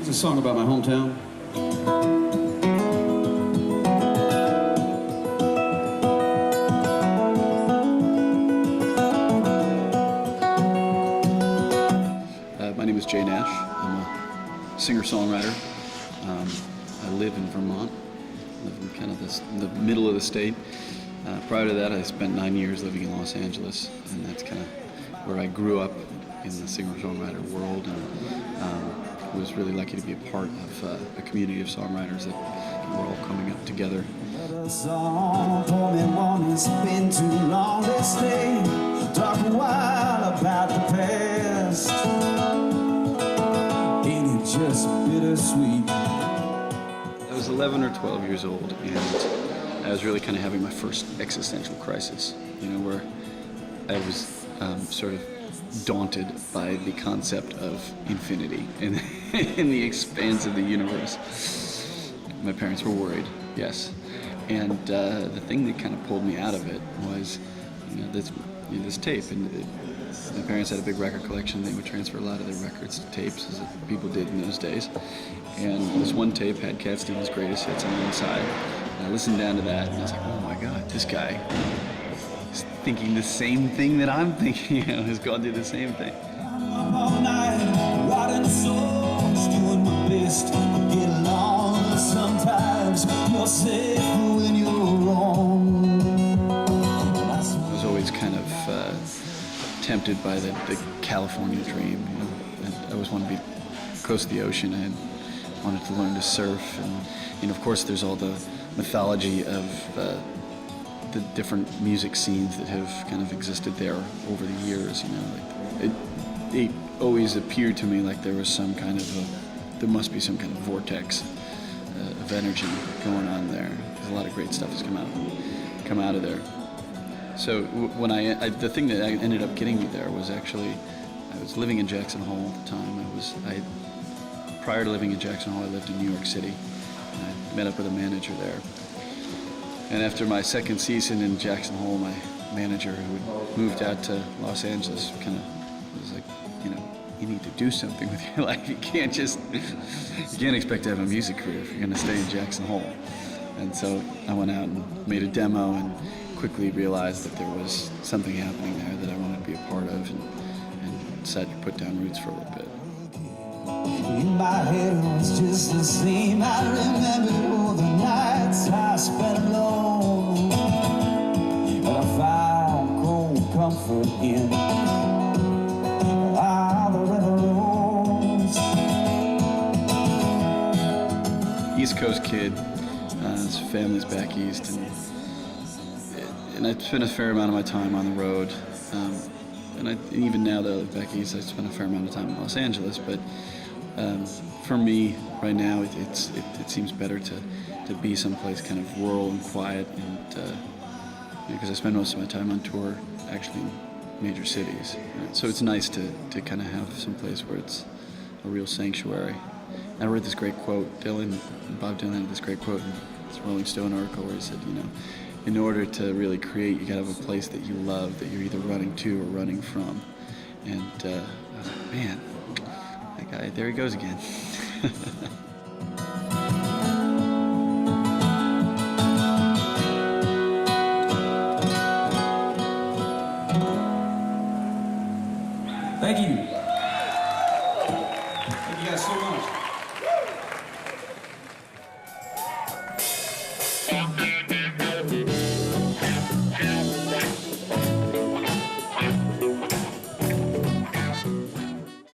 It's a song about my hometown. My name is Nash. I'm a singer-songwriter. I live in Vermont. I live in kind of the middle of the state. Prior to that, I spent 9 years living in Los Angeles, and that's kind of where I grew up in the singer-songwriter world, and was really lucky to be a part of a community of songwriters that were all coming up together. It's been too long, let's stay, talk a while about the past. Ain't it just bittersweet? I was 11 or 12 years old, and I was really kind of having my first existential crisis, where I was sort of daunted by the concept of infinity and in the expanse of the universe. My parents were worried, yes. And the thing that kind of pulled me out of it was this tape. And my parents had a big record collection. They would transfer a lot of their records to tapes, as people did in those days. And this one tape had Cat Stevens' greatest hits on the inside. And I listened down to that, and I was like, oh my God, this guy is thinking the same thing that I'm thinking, has gone through the same thing. I'm up all night, writing songs, doing my best to get along. Sometimes you're safe when you're wrong. I was always kind of tempted by the California dream. And I always wanted to be close to the ocean. I wanted to learn to surf, and of course there's all the mythology of the different music scenes that have kind of existed there over the years. It always appeared to me like there was there must be some kind of vortex of energy going on there. Because a lot of great stuff has come out of there. So when the thing that ended up getting me there was actually, I was living in Jackson Hole at the time. Prior to living in Jackson Hole, I lived in New York City, and I met up with a manager there. And after my second season in Jackson Hole, my manager, who had moved out to Los Angeles, kind of was like, you need to do something with your life. You can't expect to have a music career if you're going to stay in Jackson Hole. And so I went out and made a demo and quickly realized that there was something happening there that I wanted to be a part of, and decided to put down roots for a little bit. In my head it was just the same. I remember all the nights I spent alone, but I found cold comfort in how the river rolls. East Coast kid, his family's back east, and I spent a fair amount of my time on the road. And even now that I live back east, I spend a fair amount of time in Los Angeles. But for me, right now, it seems better to be someplace kind of rural and quiet, and because I spend most of my time on tour, actually in major cities. So it's nice to kind of have someplace where it's a real sanctuary. I read this great quote. Bob Dylan had this great quote in this Rolling Stone article where he said, in order to really create, you gotta have a place that you love, that you're either running to or running from. And I was like, man, that guy, there he goes again. Thank you. Thank you guys so much.